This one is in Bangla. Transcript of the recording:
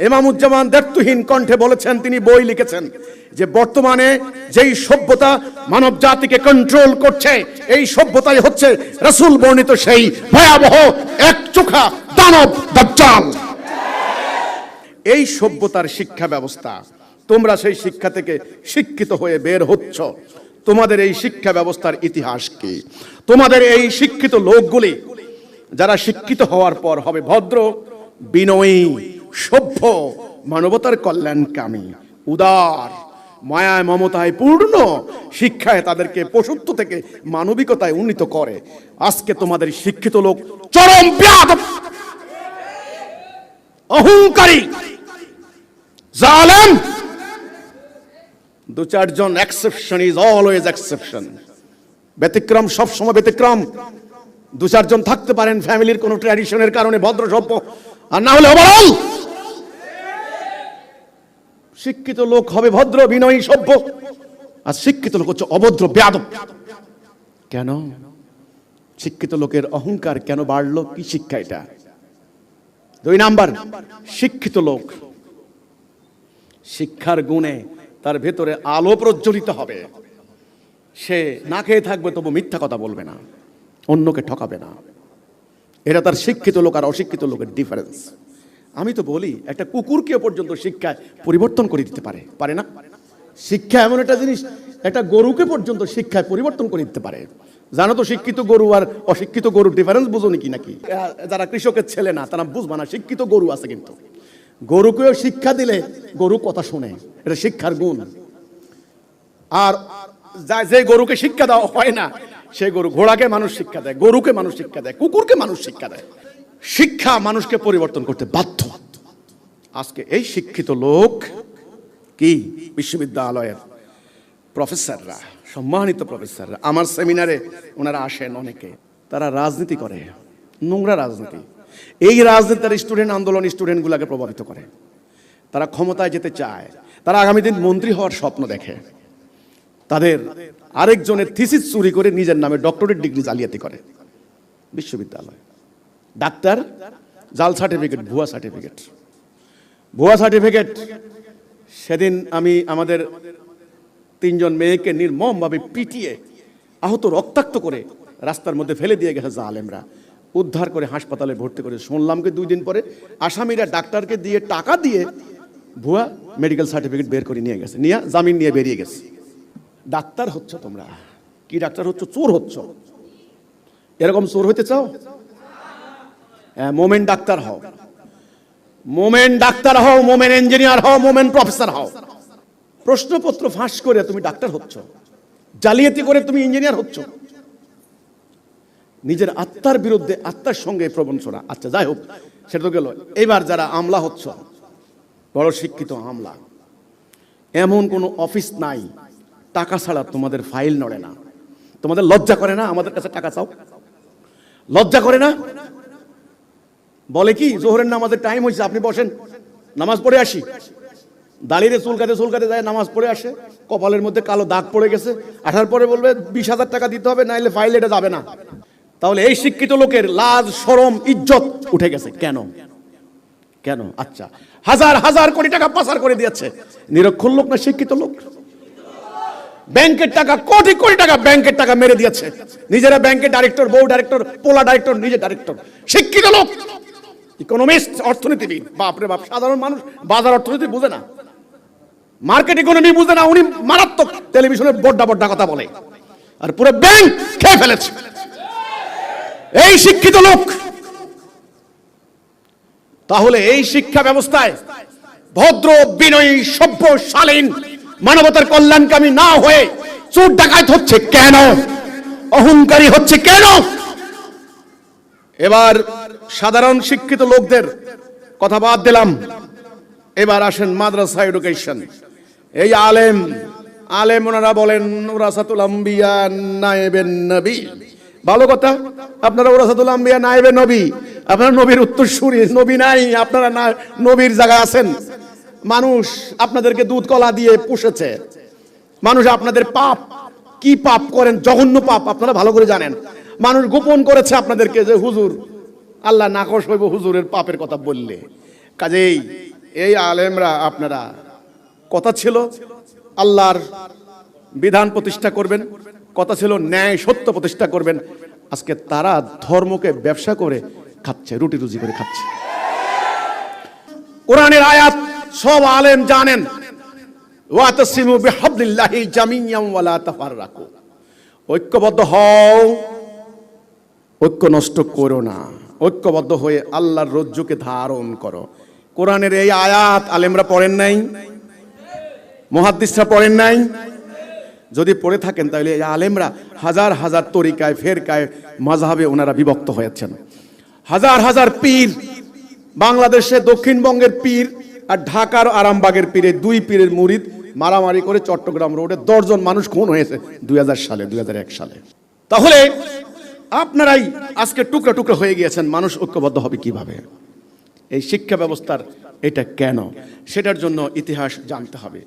ইমামুজ্জামান দ্ব্যর্থহীন কণ্ঠে বলেছেন, তিনি বই লিখেছেন যে বর্তমানে যেই সভ্যতা মানব জাতিকে কন্ট্রোল করছে, এই সভ্যতাই হচ্ছে রাসূল বর্ণিত সেই ভয়াবহ একচোখা দানব দাজ্জাল। এই সভ্যতার শিক্ষা ব্যবস্থা, তোমরা সেই শিক্ষা থেকে শিক্ষিত হয়ে বের হচ্ছ। তোমাদের এই শিক্ষা ব্যবস্থার ইতিহাস কি? তোমাদের এই শিক্ষিত লোকগুলি যারা শিক্ষিত হওয়ার পর হবে ভদ্র, বিনয়ী, সভ্য, মানবতার কল্যাণকামী, উদার, মায়ায় মমতায় পূর্ণ, শিক্ষায় তাদেরকে পশুত্ব থেকে মানবিকতায় উন্নীত করে। আজকে তোমাদের শিক্ষিত লোক চরম বেয়াদব, অহংকারী, জালেম। দু চারজন এক্সেপশন ইজ অলওয়েজ এক্সেপশন, ব্যতিক্রম সবসময় ব্যতিক্রম। দু চারজন থাকতে পারেন ফ্যামিলির কোনো ট্র্যাডিশনের কারণে ভদ্র সভ্য, আর না হলে ওভারঅল শিক্ষিত লোক হবে ভদ্র, বিনয়ী, সভ্য, আর শিক্ষিত লোক হচ্ছে অভদ্র, বেয়াদব। কেন? শিক্ষিত লোকের অহংকার কেন বাড়লো? কি শিক্ষা এটা? 2 নাম্বার, শিক্ষিত লোক শিক্ষার গুণে তার ভেতরে আলো প্রজ্বলিত হবে। সে না খেয়ে থাকবে তবু মিথ্যা কথা বলবে না, অন্যকে ঠকাবে না। এটা তার শিক্ষিত লোক আর অশিক্ষিত লোকের ডিফারেন্স। আমি তো বলি, একটা কুকুরকে পর্যন্ত শিক্ষায় পরিবর্তন করে দিতে পারে, পারে না? শিক্ষা এমন একটা জিনিস, একটা গরুকে পর্যন্ত শিক্ষায় পরিবর্তন করে দিতে পারে। জানো তো শিক্ষিত গরু আর অশিক্ষিত গরুর ডিফারেন্স বুঝো নাকি? নাকি যারা কৃষকের ছেলে না তারা বুঝবা না, শিক্ষিত গরু আছে, কিন্তু গরুকেও শিক্ষা দিলে গরু কথা শুনে, এটা শিক্ষার গুণ। আর যে গরুকে শিক্ষা দেওয়া হয় না, সে গরু, ঘোড়াকে মানুষ শিক্ষা দেয়, গরুকে মানুষ শিক্ষা দেয়, কুকুরকে মানুষ শিক্ষা দেয়। শিক্ষা মানুষকে পরিবর্তন করতে বাধ্য। আজকে এই শিক্ষিত লোক কি বিশ্ববিদ্যালয়ের প্রফেসররা, সম্মানিত প্রফেসররা, আমার সেমিনারে ওনারা আসেন অনেকে, তারা রাজনীতি করে, নোংরা রাজনীতি। এই রাজনীতির স্টুডেন্ট আন্দোলন স্টুডেন্টগুলোকে প্রভাবিত করে। তারা ক্ষমতায় যেতে চায়, তারা আগামী দিন মন্ত্রী হওয়ার স্বপ্ন দেখে। তাদের আরেকজনের থিসিস চুরি করে নিজের নামে ডক্টরেট ডিগ্রি জালিয়াতি করে। বিশ্ববিদ্যালয় ডাক্তার, জাল সার্টিফিকেট, ভুয়া সার্টিফিকেট, ভুয়া সার্টিফিকেট। সেদিন আমি আমাদের 3 জন মেয়েকে নির্মমভাবে পিটিয়ে আহত, রক্তাক্ত করে রাস্তার মধ্যে ফেলে দিয়ে গেছে জালেমরা। উদ্ধার করে হাসপাতালে ভর্তি করে শুনলাম কি 2 দিন পরে আসামিরা ডাক্তারকে দিয়ে টাকা দিয়ে ভুয়া মেডিকেল সার্টিফিকেট বের করে নিয়ে গেছে, নিয়ে জামিন নিয়ে বেরিয়ে গেছে। ডাক্তার হচ্ছ তোমরা, কি ডাক্তার হচ্ছ? চোর হচ্ছ। এরকম চোর হইতে চাও? মোমেন ডাক্তার হও, মোমেন ডাক্তার হও, মোমেন ইঞ্জিনিয়ার হও, মোমেন প্রফেসর হও। প্রশ্নপত্র ফাঁস করে তুমি ডাক্তার হচ্ছ, জালিয়াতি করে তুমি ইঞ্জিনিয়ার হচ্ছ। নিজের আত্মার বিরুদ্ধে আত্মার সঙ্গে প্রবঞ্চনা। আচ্ছা যাই হোক, সেটা তো গেল। এবার যারা আমলা হচ্ছ, বড় শিক্ষিত আমলা, এমন কোন অফিস নাই টাকা ছাড়া তোমাদের ফাইল নড়ে না। তোমাদের লজ্জা করে না আমাদের কাছে টাকা চাও? লজ্জা করে না? বলে কি, জোহরের নামাজের টাইম হয়েছে, আপনি বসেন, নামাজ পড়ে আসি। দাঁড়িয়ে চুলকাতে যায়, নামাজ পড়ে আসে, কপালের মধ্যে কালো দাগ পড়ে গেছে, আসার পরে বলবে 20,000 টাকা দিতে হবে, নাইলে ফাইল এটা যাবে না। তাহলে এই শিক্ষিত লোকের লাজ, শরম, ইজ্জত উঠে গেছে। কেন? কেন? আচ্ছা, হাজার হাজার কোটি টাকা পাচার করে দিয়েছে, নিরক্ষর লোক না শিক্ষিত লোক? ব্যাংকের টাকা, কোটি কোটি টাকা ব্যাংকের টাকা মেরে দিয়েছে, নিজেরা ব্যাংকের ডাইরেক্টর, বউ ডাইরেক্টর, পোলা ডাইরেক্টর, নিজে ডাইরেক্টর। শিক্ষিত লোক, ইকোনমিস্ট, অর্থনীতিবিদ। বাপরে বাপ, সাধারণ মানুষ বাজার অর্থনীতি বুঝে না, মার্কেট ইকোনমি বুঝে না, উনি মারাত্মক টেলিভিশনে বড্ডা বড্ডা কথা বলে, আর পুরো ব্যাংক খেয়ে ফেলেছে। এই শিক্ষিত লোক। তাহলে এই শিক্ষা ব্যবস্থায় ভদ্র, বিনয়ী, সভ্য, শালীন, মানবতার কল্যাণকামী না হয়ে চোর ডাকাত হচ্ছে কেন? অহংকারী হচ্ছে কেন? এবার সাধারণ শিক্ষিত লোকদের কথা বাদ দিলাম, এবার আসেন মাদ্রাসা এডুকেশন। এই আলেম আলেম ওনারা বলেন ওরাসাতুল আম্বিয়া নায়েবেন নবী। ভালো কথা, আপনারা ওরাসাতুল আম্বিয়া নায়েবে নবী, আপনারা নবীর উত্তরসূরি। নবী নাই, আপনারা না নবীর জায়গায় আছেন। মানুষ আপনাদেরকে দুধ কলা দিয়ে পুষেছে, মানুষ আপনাদের পাপ, কি পাপ করেন, জঘন্য পাপ আপনারা ভালো করে জানেন। মানুষ গোপন করেছে আপনাদেরকে যে হুজুর, আল্লাহ নাকশ হইব হুজুরের পাপের কথা বললে। কাজেই এই আলেমরা আপনারা কথা ছিল আল্লাহর বিধান প্রতিষ্ঠা করবেন, কথা ছিল ন্যায় সত্য প্রতিষ্ঠা করবেন। আজকে তারা ধর্মকে ব্যবসা করে খাচ্ছে, রুটি রুজি করে খাচ্ছে। কোরআনের আয়াত সব আলেম জানেন, ওয়াতাসিমু বিহাবলিল্লাহি জামিয়াম ওয়ালা তাফাররাকু, ঐক্যবদ্ধ হও, ঐক্য নষ্ট করো না, ঐক্যবদ্ধ হয়ে আল্লাহর রজ্জুকে ধারণ করো। কোরআনের এই আয়াত আলেমরা পড়েন নাই, মুহাদ্দিসরা পড়েন নাই? যদি পড়ে থাকেন তাহলে এই আলেমরা হাজার হাজার তরিকায় ফেরকায় মাযহাবে ওনারা বিভক্ত হয়েছেন। হাজার হাজার পীর, বাংলাদেশে দক্ষিণবঙ্গের পীর আর ঢাকার আরামবাগের পীরের দুই পীরের মুরিদ মারামারি করে চট্টগ্রাম রোডে 10 জন মানুষ খুন হয়েছে 2000 সালে 2001 সালে। তাহলে আপনারাই আজকে টুকরা টুকরা হয়ে গিয়েছেন, মানুষ ঐক্যবদ্ধ হবে কিভাবে? এই শিক্ষা ব্যবস্থার এটা কেন, সেটার জন্য ইতিহাস জানতে হবে।